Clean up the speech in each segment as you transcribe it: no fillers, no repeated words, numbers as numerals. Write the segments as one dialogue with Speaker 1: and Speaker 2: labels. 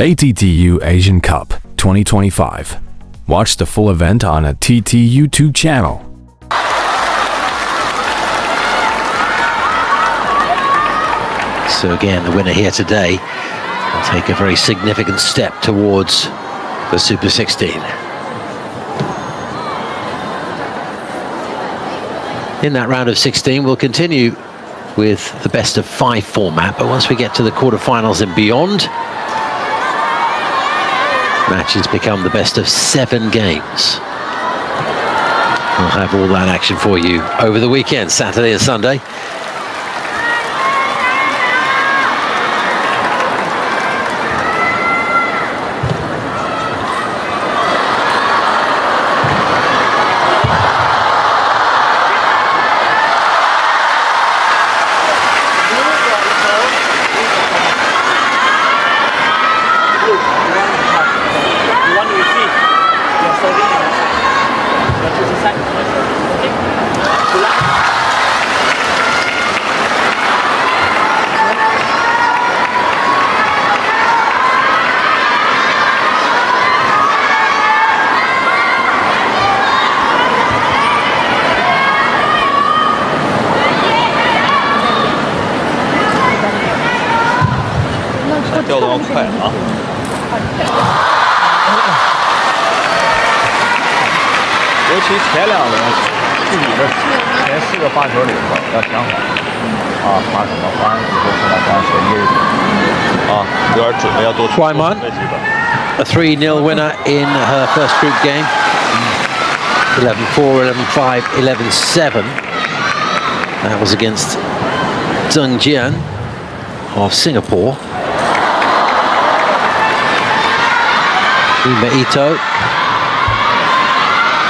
Speaker 1: ATTU Asian Cup 2025. Watch the full event on ATTU YouTube channel.
Speaker 2: So again, the winner here today will take a very significant step towards the Super 16. In that round of 16, we'll continue with the best of 5 format, but once we get to the quarterfinals and beyond, matches become the best of 7 games. We'll have all that action for you over the weekend, Saturday and Sunday. KUAI, a 3-0 winner in her first group game. 11-4, 11-5, 11-7. That was against Zhang Jike of Singapore. Mima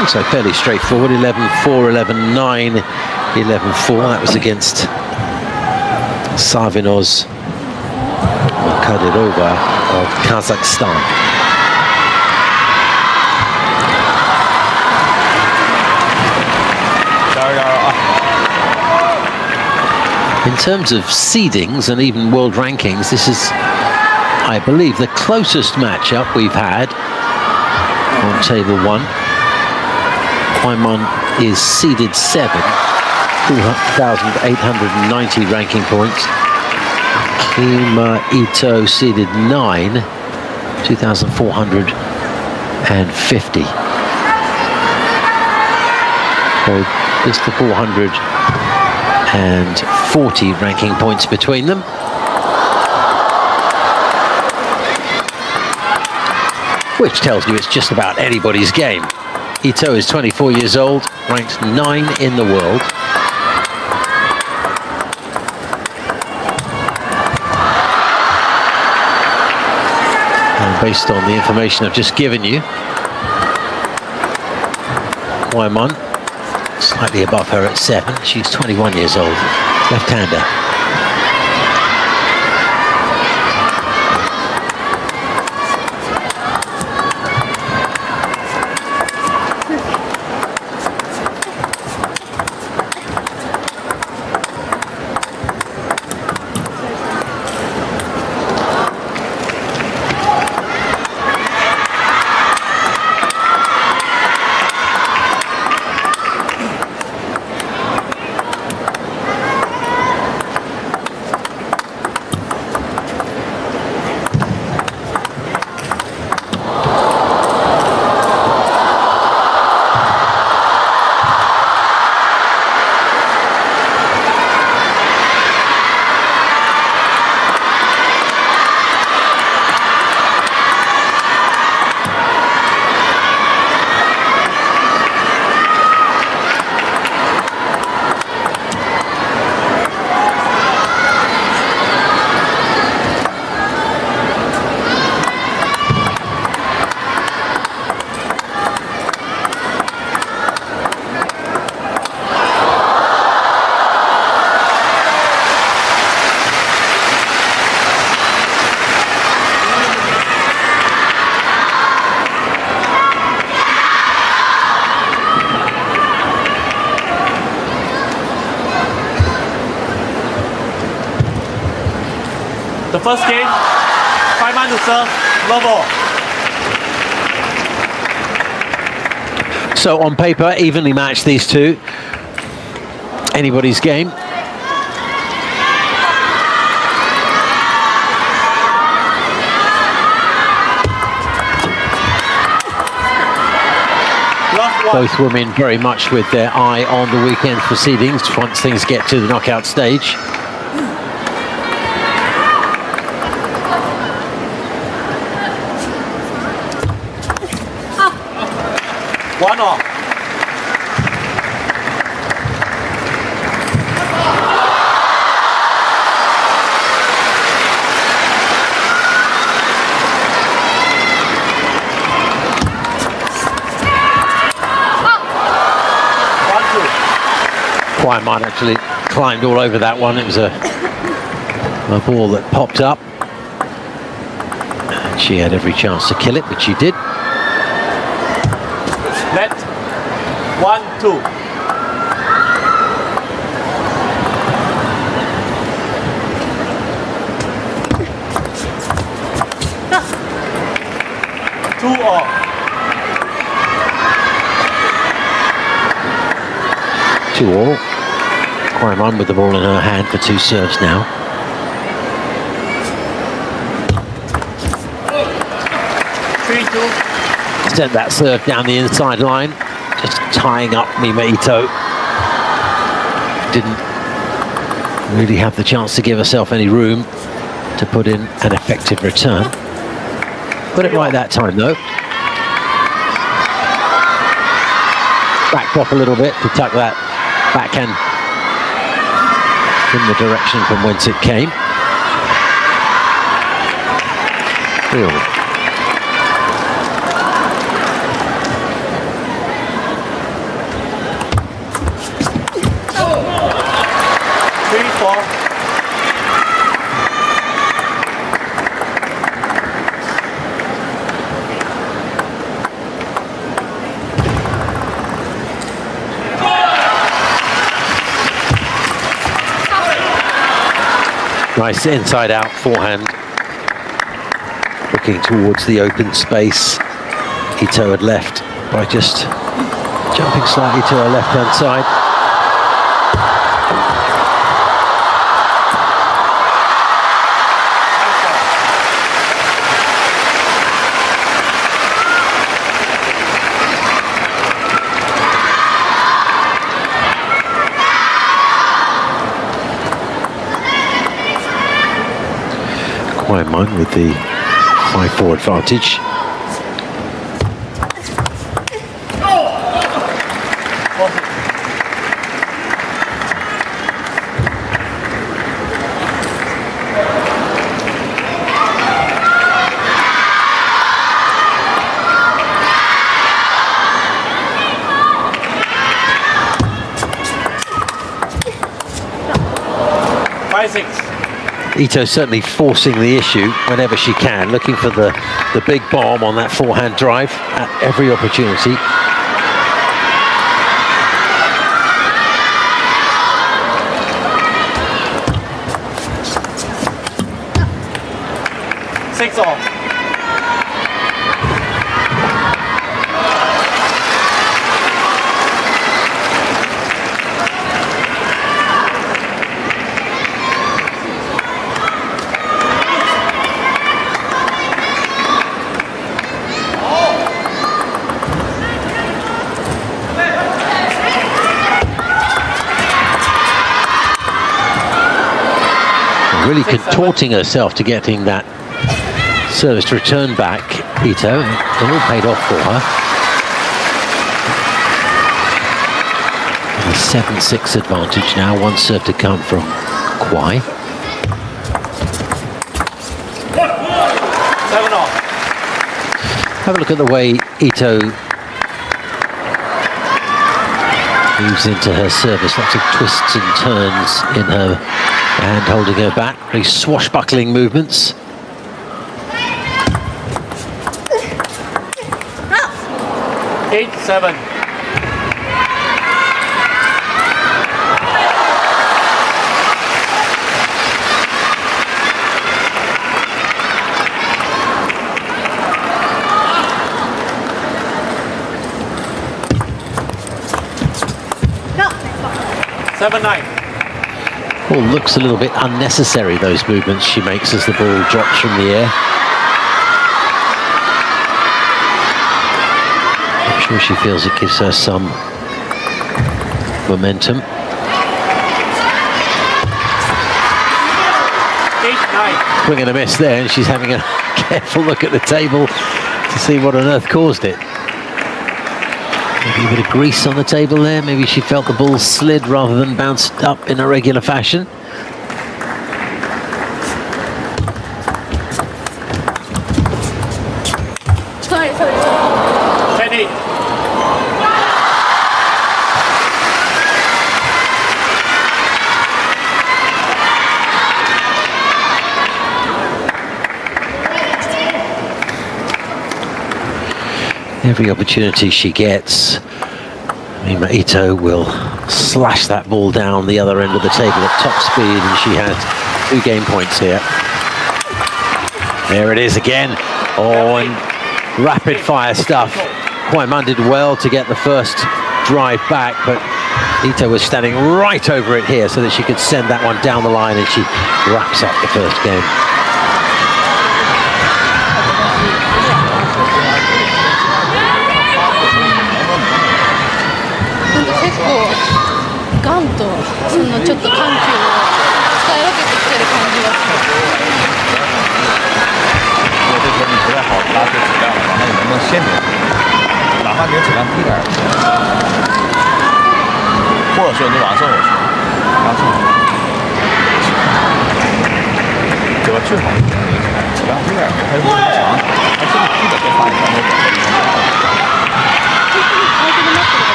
Speaker 2: also fairly straightforward, 11-4, 11-9, 11-4. That was against Savinoz Kadirova of Kazakhstan. In terms of seedings and even world rankings, this is, I believe, the closest matchup we've had on table 1. KUAI is seeded 7, 2,890 ranking points. Mima seeded 9, 2,450. So just the 440 ranking points between them. Which tells you it's just about anybody's game. Ito is 24 years old, ranked 9 in the world. And based on the information I've just given you, KUAI slightly above her at 7. She's 21 years old, left-hander.
Speaker 3: The first game, KUAI time to serve, love all.
Speaker 2: So on paper, evenly matched these two. Anybody's game. Both women very much with their eye on the weekend proceedings once things get to the knockout stage.
Speaker 3: One off.
Speaker 2: KUAI actually climbed all over that one. It was a ball that popped up. And she had every chance to kill it, but she did.
Speaker 3: Net. 1-2. Two all.
Speaker 2: Two all. KUAI with the ball in her hand for two serves now. Sent that serve down the inside line, just tying up Mima Ito. Didn't really have the chance to give herself any room to put in an effective return. Put it right that time though. Backed off a little bit to tuck that backhand in the direction from whence it came. Real. Nice inside-out forehand, looking towards the open space. Ito had left by just jumping slightly to her left-hand side. KUAI with the 5-4 advantage. Ito certainly forcing the issue whenever she can, looking for the big bomb on that forehand drive at every opportunity.
Speaker 3: Six all.
Speaker 2: Really contorting herself to getting that service to return back, Ito. It all paid off for her. A 7-6 advantage now, one serve to come from KUAI.
Speaker 3: 7 off.
Speaker 2: Have a look at the way Ito moves into her service. Lots of twists and turns in her hand, holding her back. Very swashbuckling movements.
Speaker 3: Eight, 7. 7-9.
Speaker 2: Ball looks a little bit unnecessary, those movements she makes as the ball drops from the air. I'm sure she feels it gives her some momentum.
Speaker 3: 8-9.
Speaker 2: Swing and a miss there, and she's having a careful look at the table to see what on earth caused it. Maybe a bit of grease on the table there. Maybe she felt the ball slid rather than bounced up in a regular fashion.
Speaker 3: Sorry. 10-8.
Speaker 2: Every opportunity she gets, Mima Ito will slash that ball down the other end of the table at top speed, and she has 2 game points here. There it is again. Oh, and rapid fire stuff. KUAI did well to get the first drive back, but Ito was standing right over it here so that she could send that one down the line, and she wraps up the first game.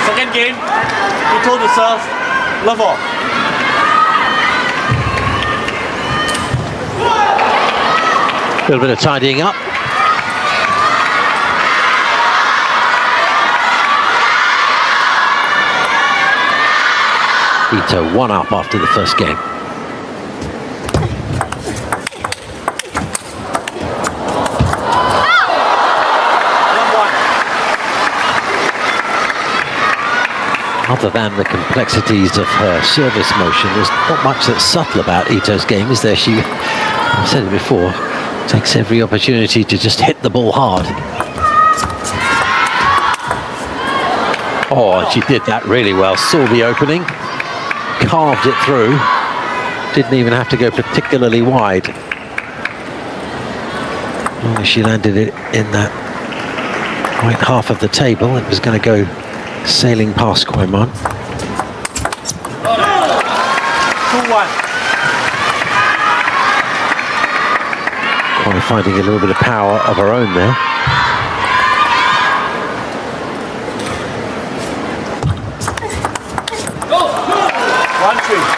Speaker 3: Second game, Ito to serve, Latov.
Speaker 2: A little bit of tidying up. Ito 1 up after the first game. Other than the complexities of her service motion, there's not much that's subtle about Ito's game, is there? She, I've said it before, takes every opportunity to just hit the ball hard. Oh, and she did that really well. Saw the opening, carved it through, didn't even have to go particularly wide. Well, she landed it in that right half of the table. It was going to go sailing past KUAI.
Speaker 3: 2-1.
Speaker 2: KUAI finding a little bit of power of her own there.
Speaker 3: Go! 1-3.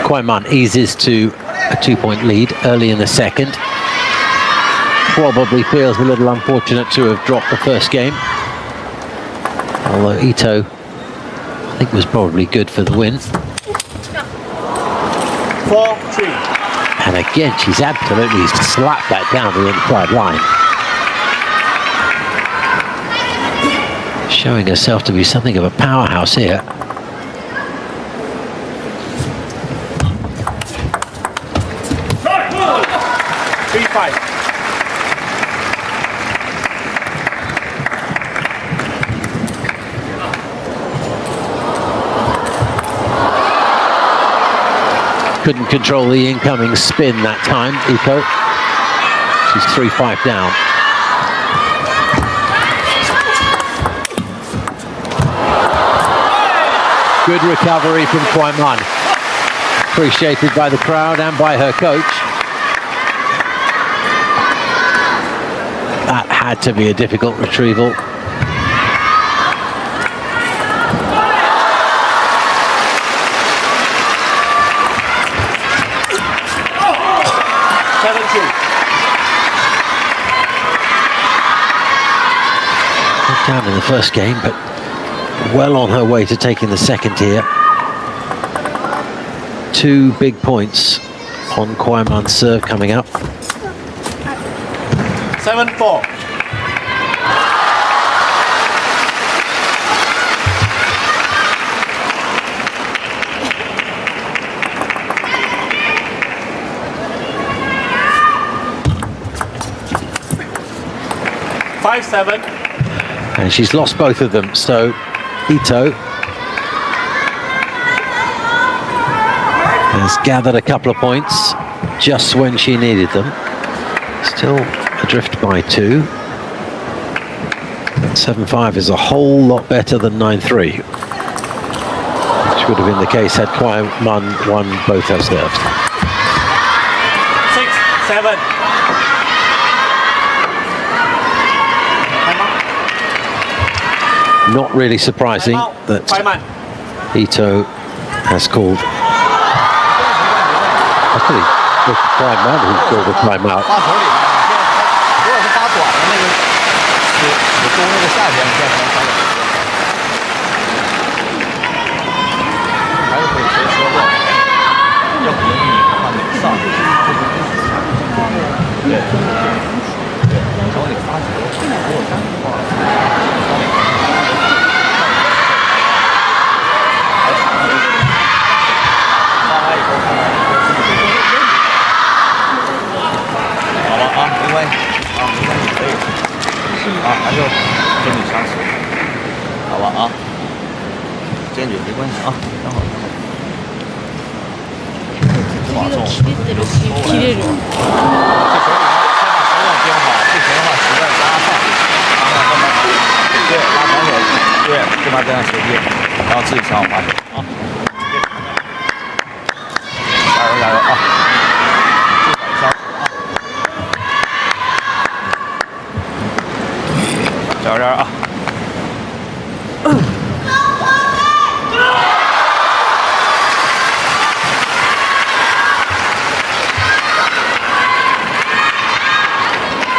Speaker 2: KUAI eases to a 2-point lead early in the second. Probably feels a little unfortunate to have dropped the first game. Although Ito, I think, was probably good for the win.
Speaker 3: 4-3.
Speaker 2: And again, she's absolutely slapped that down the inside line. Showing herself to be something of a powerhouse here. Couldn't control the incoming spin that time, Ito. She's 3-5 down. Good recovery from KUAI. Appreciated by the crowd and by her coach. That had to be a difficult retrieval. Down in the first game, but well on her way to taking the second here. 2 big points on KUAI's serve coming up.
Speaker 3: 7-4.
Speaker 2: And she's lost both of them, so Ito has gathered a couple of points just when she needed them. Still adrift by 2. 7-5 is a whole lot better than 9-3, which would have been the case had KUAI won both her serves.
Speaker 3: 6-7.
Speaker 2: Not really surprising that Ito has called. Actually, it's KUAI who's called the timeout.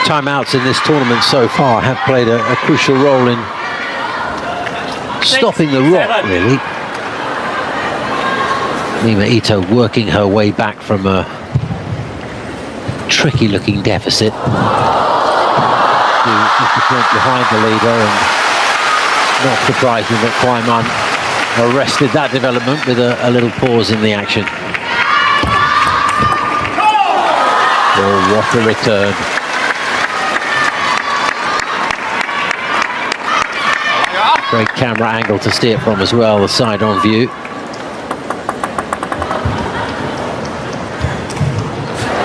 Speaker 2: Timeouts in this tournament so far have played a crucial role in stopping the rot, really. Mima Ito working her way back from a tricky looking deficit to just a point behind the leader, and not surprising that KUAI arrested that development with a little pause in the action. Oh, what a return. Great camera angle to see it from as well, the side-on view.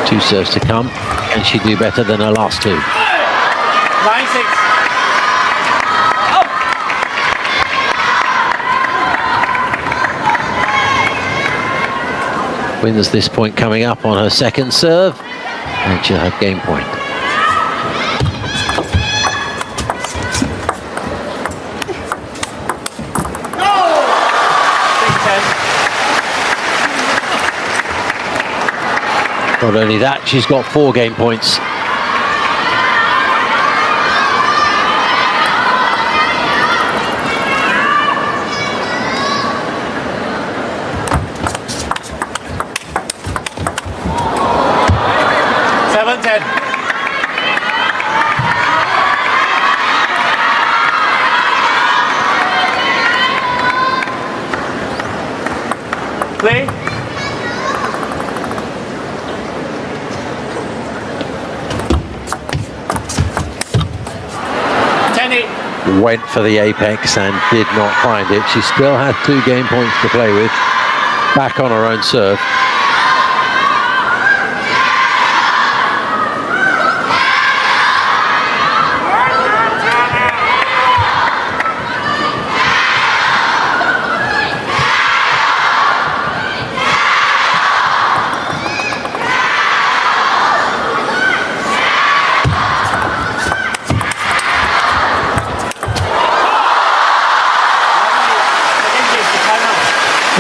Speaker 2: Two serves to come. Can she do better than her last two?
Speaker 3: 9-6.
Speaker 2: Wins this point coming up on her second serve, and she'll have game point. Not only that, she's got 4 game points.
Speaker 3: Play. 10-8.
Speaker 2: Went for the apex and did not find it. She still had 2 game points to play with. Back on her own serve.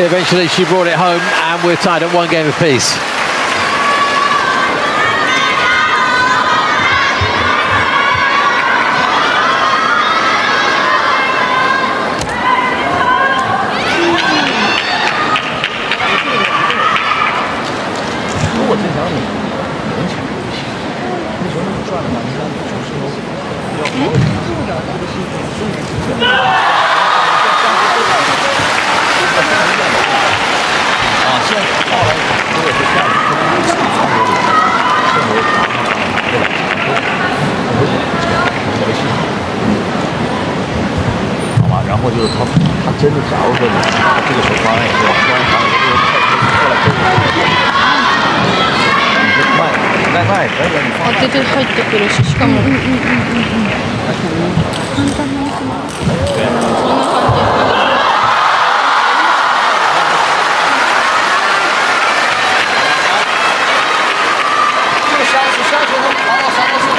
Speaker 2: Eventually she brought it home and we're tied at 1 game apiece.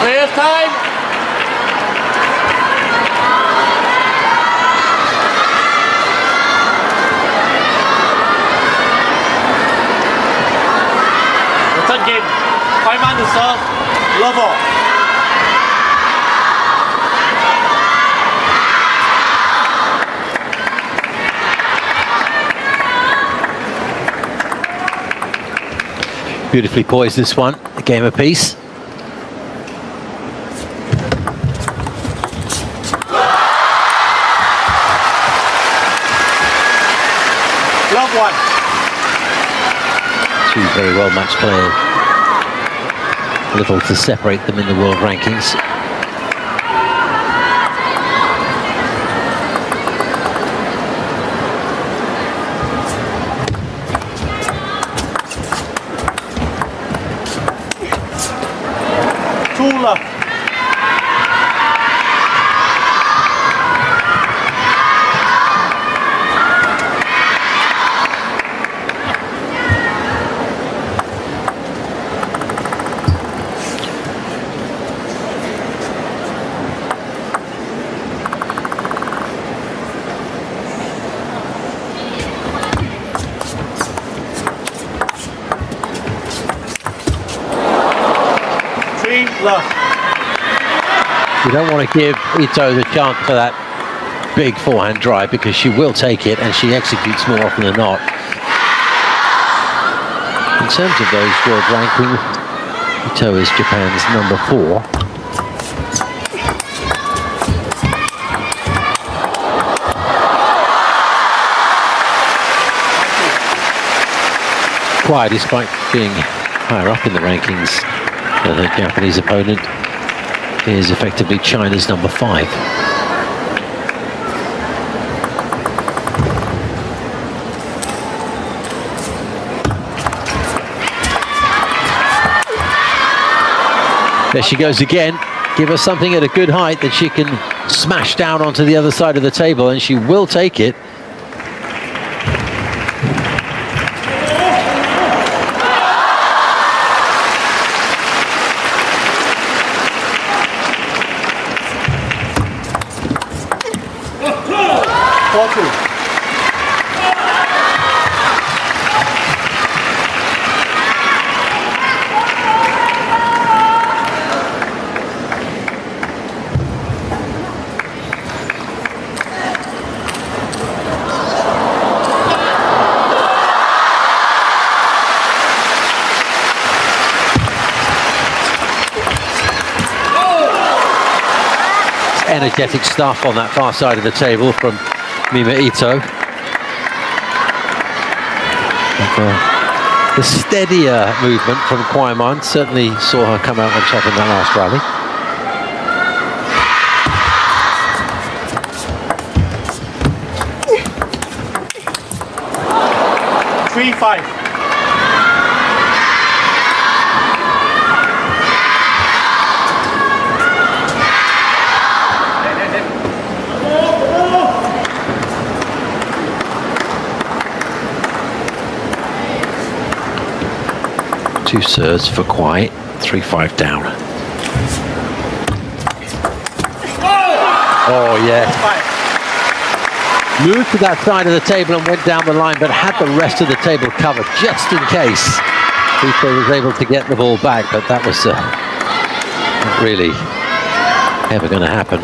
Speaker 3: Clear time. Return game. 5 man to serve. Level.
Speaker 2: Beautifully poised this one, a game apiece.
Speaker 3: Love one.
Speaker 2: 2 very well matched players. Little to separate them in the world rankings.
Speaker 3: Love.
Speaker 2: You don't want to give Ito the chance for that big forehand drive because she will take it and she executes more often than not. In terms of those world rankings, Ito is Japan's number 4. KUAI, despite being higher up in the rankings than her Japanese opponent, is effectively China's number 5. There she goes again. Give her something at a good height that she can smash down onto the other side of the table, and she will take it. Energetic stuff on that far side of the table from Mima Ito. The steadier movement from KUAI certainly saw her come out on top in that last rally.
Speaker 3: Three, 5.
Speaker 2: Two serves for KUAI, 3-5 down. Oh, yeah. Moved to that side of the table and went down the line, but had the rest of the table covered just in case Ito was able to get the ball back, but that was not really ever going to happen.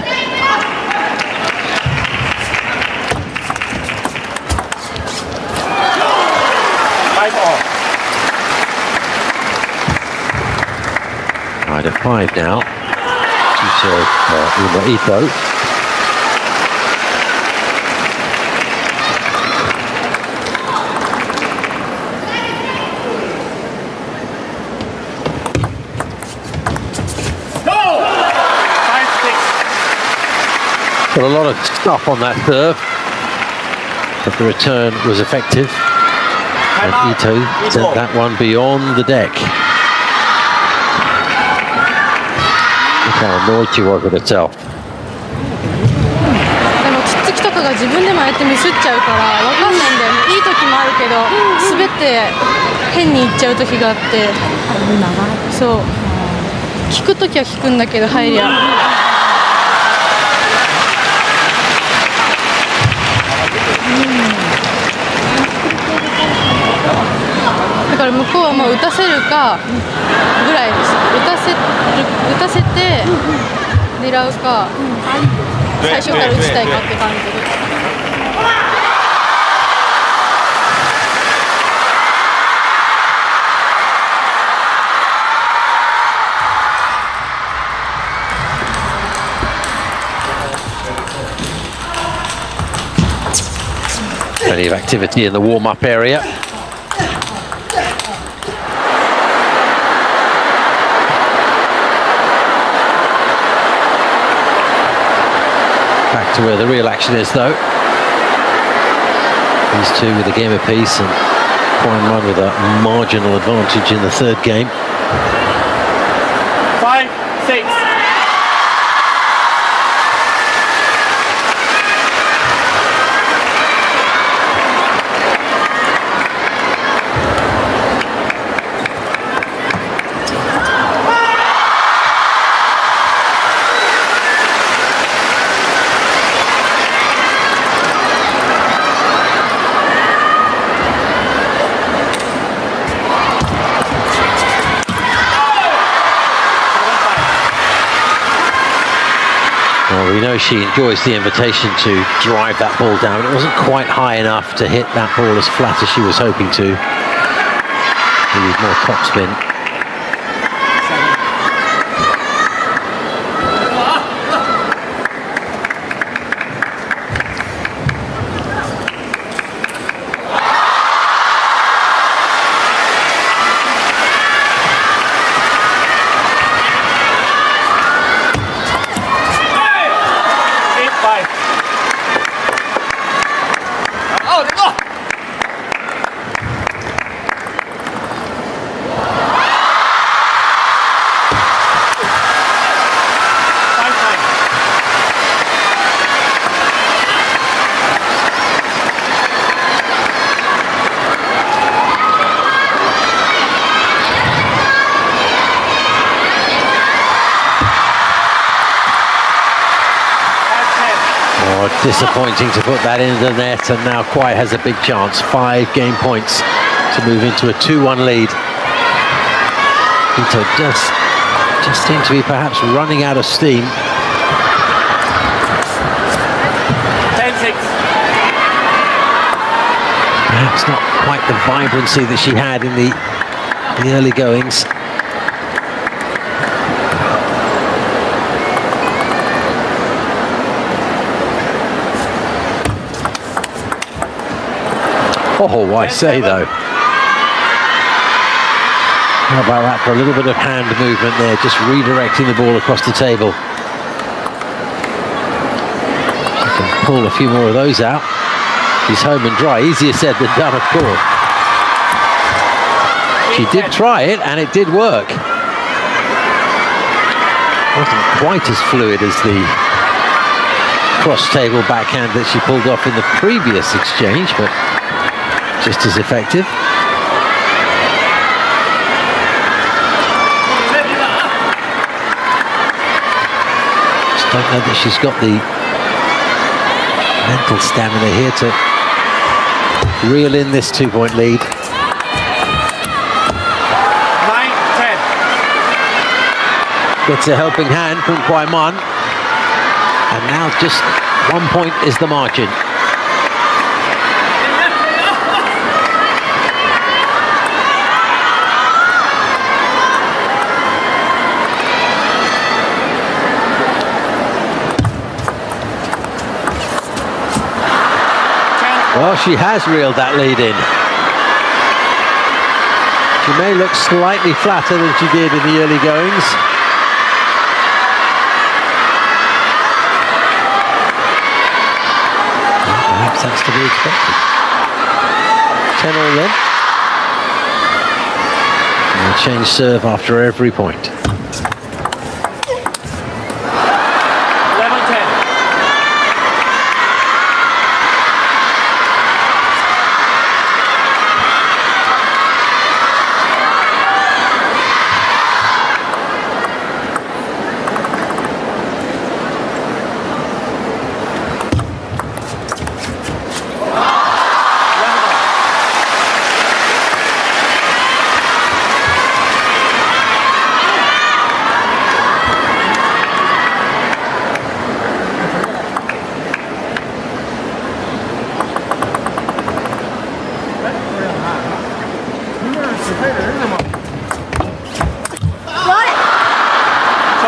Speaker 2: Right at 5 now. To serve Ito. Got a lot of stuff on that serve, but the return was effective, and Ito sent that one beyond the deck. Look how annoyed she was with herself.
Speaker 4: でもつっつきとかが自分でもああやってミスっちゃうからわかんないんだよね。いい時もあるけど滑って変にいっちゃう時があって、そう聞く時は聞くんだけど入りゃ。だから向こうはもう打たせるかぐらいです。打たせて狙うか最初から打ちたいかって感じです。
Speaker 2: Plenty of activity in the warm-up area. Back to where the real action is, though. These two with a game apiece, and KUAI with a marginal advantage in the third game.
Speaker 3: 5, 6.
Speaker 2: Well, we know she enjoys the invitation to drive that ball down. It wasn't quite high enough to hit that ball as flat as she was hoping to. She needs more topspin. Disappointing to put that into the net, and now KUAI has a big chance. 5 game points to move into a 2-1 lead. Ito just seem to be perhaps running out of steam.
Speaker 3: 10-6.
Speaker 2: Perhaps not quite the vibrancy that she had in the early goings. Oh, I say though, How about that for a little bit of hand movement there, just redirecting the ball across the table. You can pull a few more of those out. He's home and dry. Easier said than done, of course. She did try it, and it did work. Wasn't quite as fluid as the cross-table backhand that she pulled off in the previous exchange, but just as effective. Just don't know that she's got the mental stamina here to reel in this 2-point lead.
Speaker 3: 9-10.
Speaker 2: Gets a helping hand from KUAI, and now just 1 point is the margin. Well, she has reeled that lead in. She may look slightly flatter than she did in the early goings. Perhaps that's to be expected. 10 all then. And they'll change serve after every point.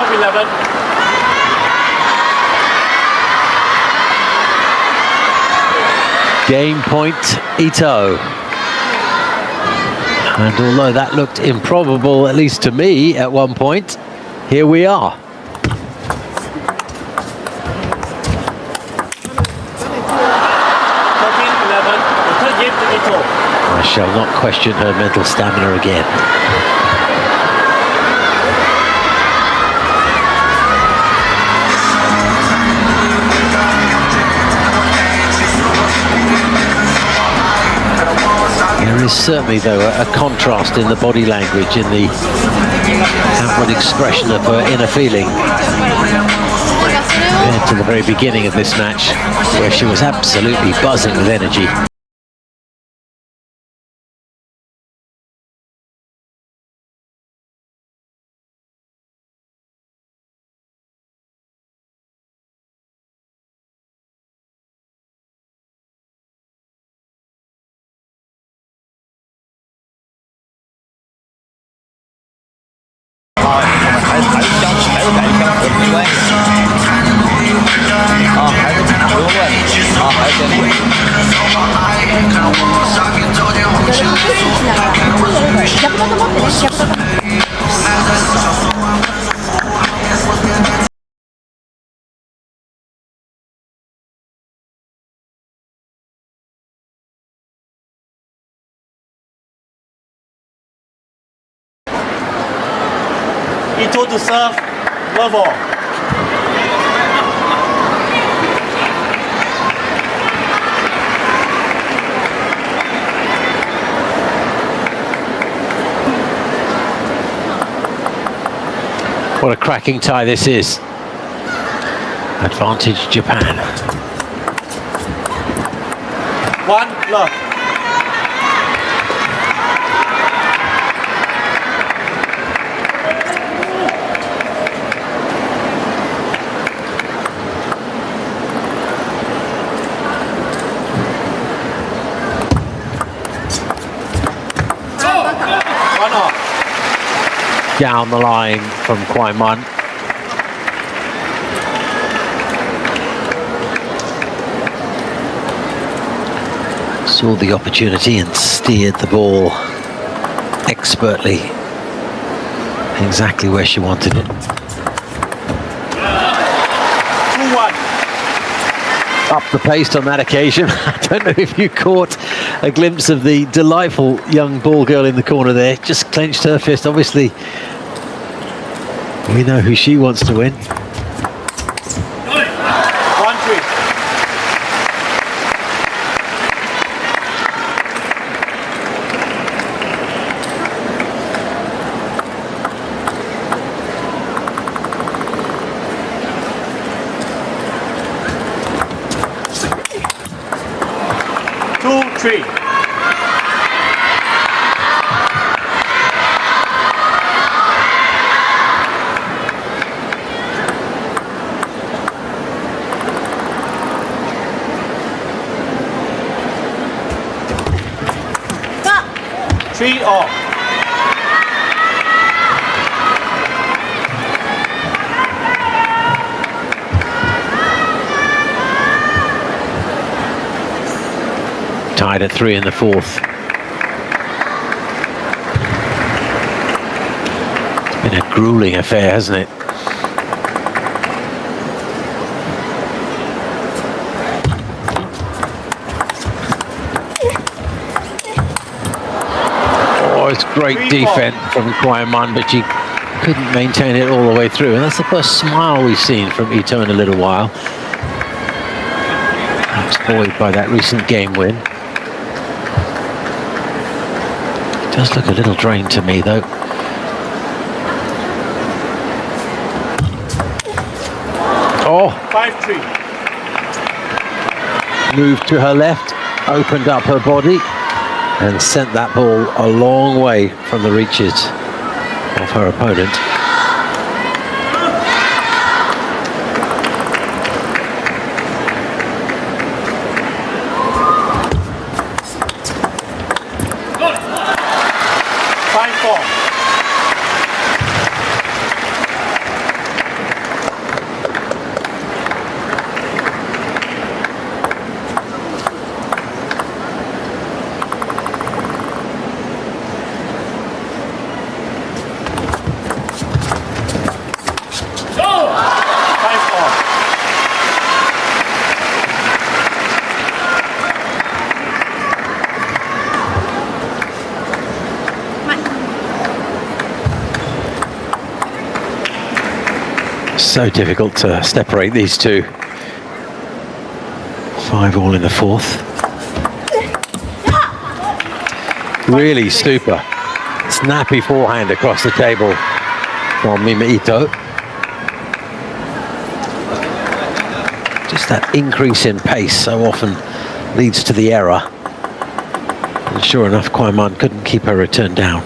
Speaker 3: 11-10.
Speaker 2: Game point, Ito. And although that looked improbable, at least to me, at one point, here we are. I shall not question her mental stamina again. There is certainly, though, a contrast in the body language, in the outward expression of her inner feeling, compared to the very beginning of this match, where she was absolutely buzzing with energy.
Speaker 3: Ito to serve, level.
Speaker 2: What a cracking tie this is. Advantage Japan.
Speaker 3: 1 love.
Speaker 2: Down the line from KUAI. Saw the opportunity and steered the ball expertly exactly where she wanted it.
Speaker 3: 2-1.
Speaker 2: Up the pace on that occasion. I don't know if you caught a glimpse of the delightful young ball girl in the corner there. Just clenched her fist. Obviously, we know who she wants to win.
Speaker 3: 1-3. Three all.
Speaker 2: Tied at 3 in the fourth. It's been a grueling affair, hasn't it? It's great defense from KUAI, but she couldn't maintain it all the way through. And that's the first smile we've seen from Ito in a little while. Perhaps buoyed by that recent game win. It does look a little drained to me, though. Oh!
Speaker 3: 5-3.
Speaker 2: Moved to her left, opened up her body, and sent that ball a long way from the reaches of her opponent. So difficult to separate these two. 5 all in the fourth. Really super. Snappy forehand across the table from Mima Ito. Just that increase in pace so often leads to the error. And sure enough, KUAI couldn't keep her return down.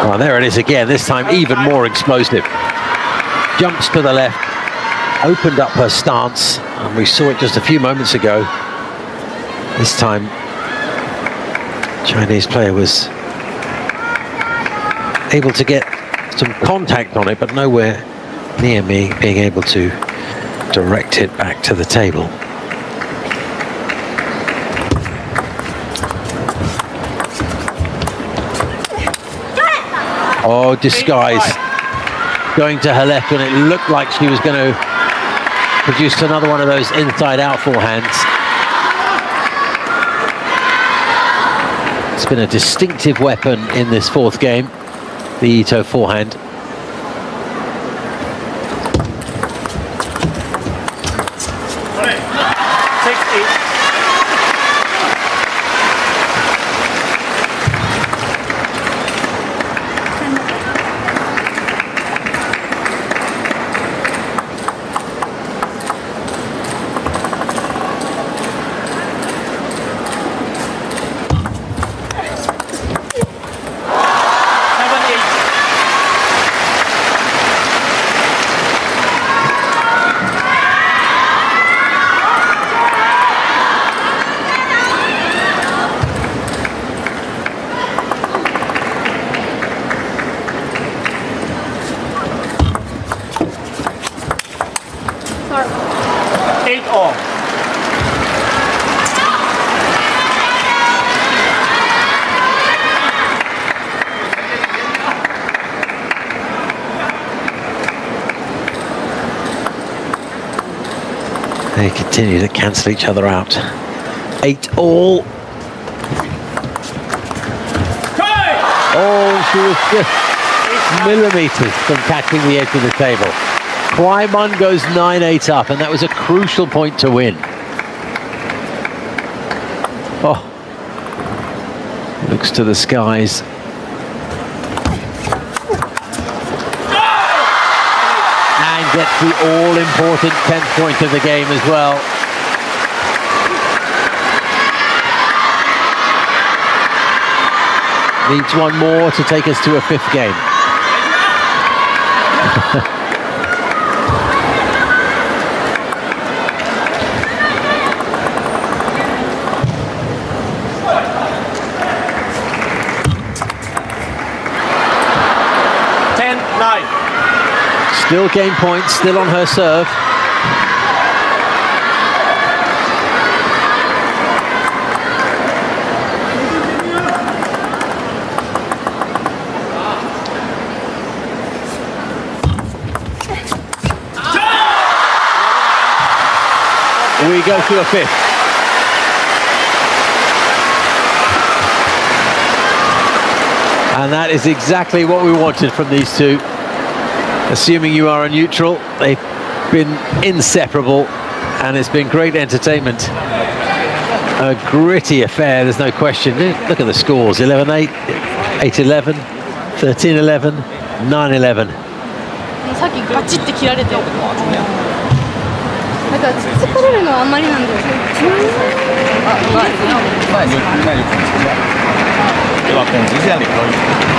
Speaker 2: Oh, there it is again, this time even more explosive. Jumps to the left, opened up her stance, and we saw it just a few moments ago. This time, Chinese player was able to get some contact on it, but nowhere near me being able to direct it back to the table. Oh, disguise. Going to her left when it looked like she was going to produce another one of those inside-out forehands. It's been a distinctive weapon in this fourth game, the Ito forehand. They continue to cancel each other out. 8-all. Oh, she was just millimeters from catching the edge of the table. KUAI goes 9-8 up, and that was a crucial point to win. Oh, looks to the skies. And gets the all-important 10th point of the game as well. Needs one more to take us to a 5th game. Still gain points, still on her serve. We go to a 5th. And that is exactly what we wanted from these two. Assuming you are a neutral, they've been inseparable, and it's been great entertainment. A gritty affair, there's no question. Look at the scores: 11-8, 8-11, 13-11, 9-11.
Speaker 4: さっきガチって切られて。だから突っかかれるのはあんまりなんだよ。
Speaker 5: 对吧？拱极限里头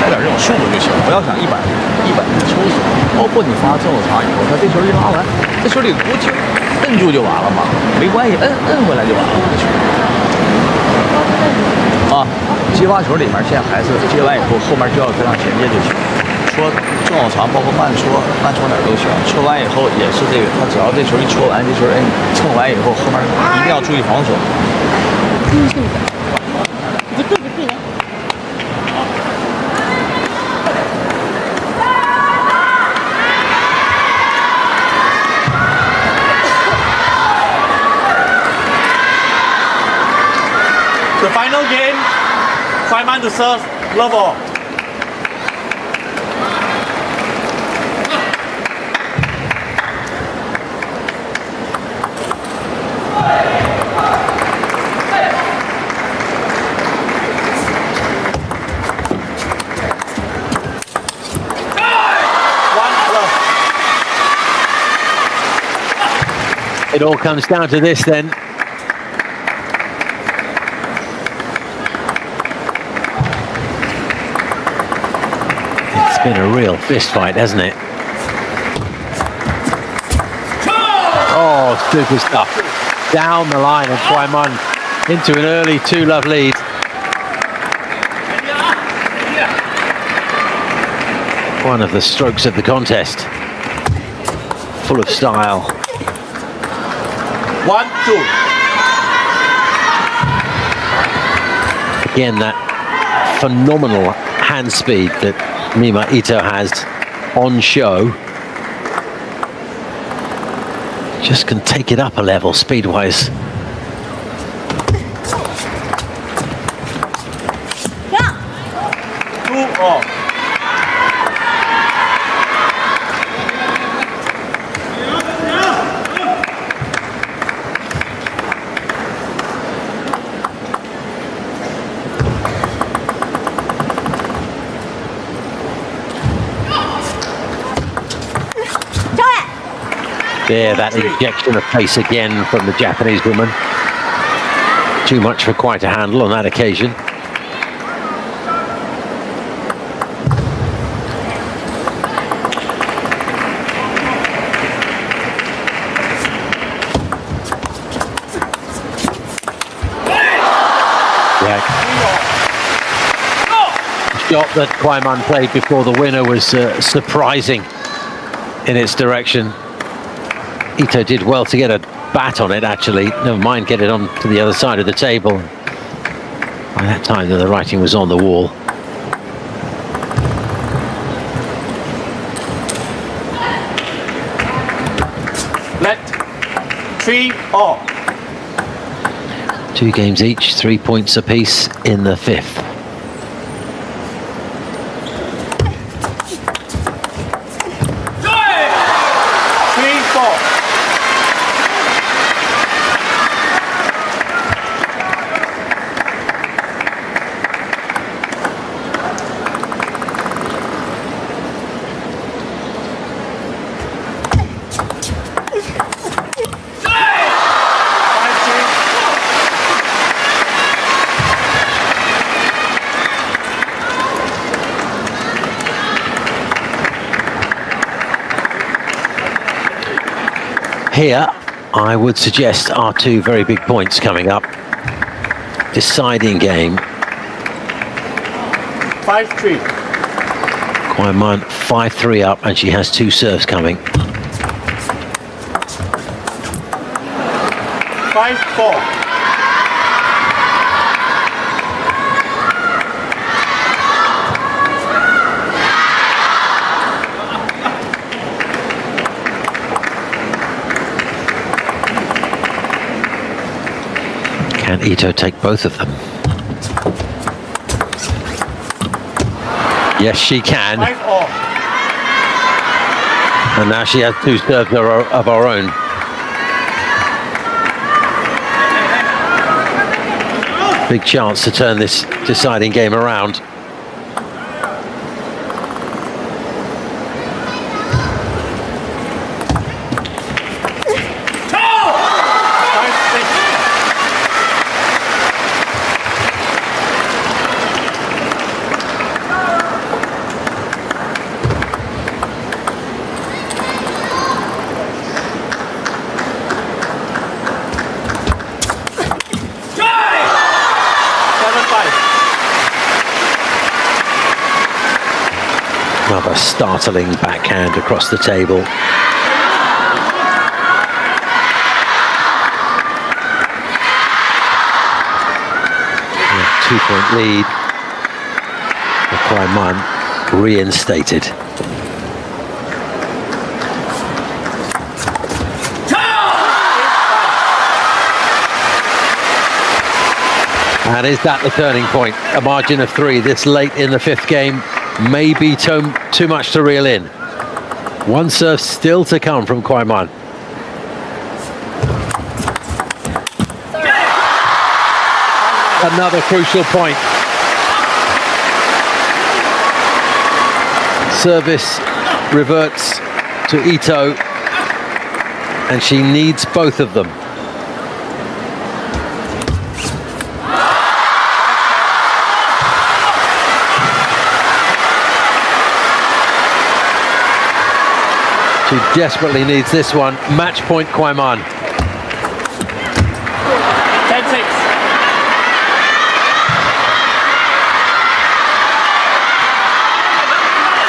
Speaker 5: 带点这种速度就行，不要想一板的抽死。包括你发正手长以后，他这球一拉完，这球里多球摁住就完了嘛，没关系，摁回来就完了。啊，接发球里面现在还是接完以后，后面就要跟上前接就行。戳正手长，包括慢戳哪儿都行。戳完以后也是这个，他只要这球一戳完，这球蹭完以后，后面一定要注意防守。
Speaker 3: The final game, KUAI to serve, love all.
Speaker 2: It all comes down to this then. It's been a real fist fight, hasn't it? Oh, super stuff. Down the line, and KUAI into an early 2-love lead. One of the strokes of the contest. Full of style.
Speaker 3: 1-2.
Speaker 2: Again, that phenomenal hand speed that Mima Ito has on show. Just can take it up a level speed-wise.
Speaker 3: Yeah. 2-all.
Speaker 2: There, that injection of pace again from the Japanese woman. Too much for KUAI to handle on that occasion. Yeah. The shot that KUAI played before the winner was surprising in its direction. Ito did well to get a bat on it, actually. Never mind get it on to the other side of the table. By that time, the writing was on the wall.
Speaker 3: Let 3
Speaker 5: 3-all.
Speaker 2: 2 games each, 3 points apiece in the 5th. Here, I would suggest are 2 very big points coming up. Deciding game.
Speaker 3: 5-3.
Speaker 2: KUAI 5-3 up, and she has 2 serves coming.
Speaker 3: 5-4.
Speaker 2: Can Ito take both of them? Yes, she can.
Speaker 3: 5-all.
Speaker 2: And now she has 2 serves of her own. Big chance to turn this deciding game around. Another startling backhand across the table. A 2-point lead. The KUAI reinstated. And is that the turning point? A margin of 3 this late in the 5th game may be too much to reel in. 1 serve still to come from KUAI. Another crucial point. Service reverts to Ito, and she needs both of them. She desperately needs this one. Match point KUAI.
Speaker 3: 10-6.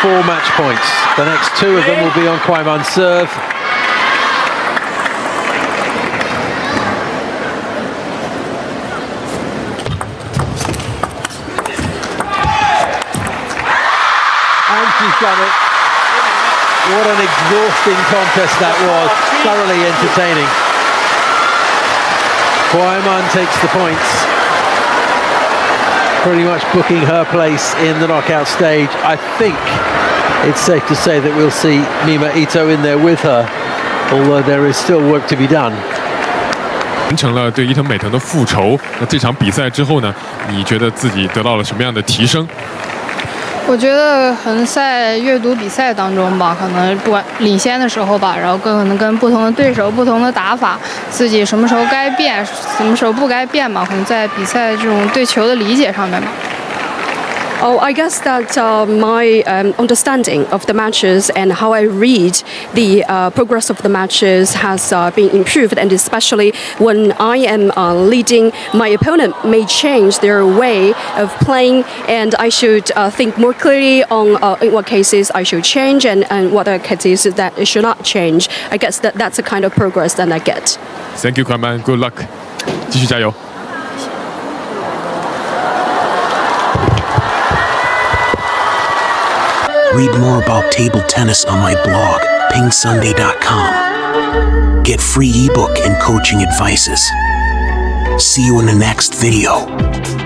Speaker 2: Four match points. The next 2 of them will be on KUAI serve. And she's done it. What an exhausting contest that was. Thoroughly entertaining. KUAI takes the points. Pretty much booking her place in the knockout stage. I think it's safe to say that we'll see Mima Ito in there with her, although there is still work to be done.
Speaker 6: 完成了对伊藤美诚的复仇。那这场比赛之后呢？你觉得自己得到了什么样的提升？
Speaker 7: 我觉得可能在阅读比赛当中吧，可能不管领先的时候吧，然后可能跟不同的对手、不同的打法，自己什么时候该变，什么时候不该变吧，可能在比赛这种对球的理解上面吧。
Speaker 8: Oh, I guess that my understanding of the matches and how I read the progress of the matches has been improved, and especially when I am leading, my opponent may change their way of playing, and I should think more clearly on in what cases I should change and what cases that it should not change. I guess that's the kind of progress that I get.
Speaker 6: Thank you, KUAI. Good luck. 继续加油。
Speaker 9: Read more about table tennis on my blog, PingSunday.com. Get free ebook and coaching advices. See you in the next video.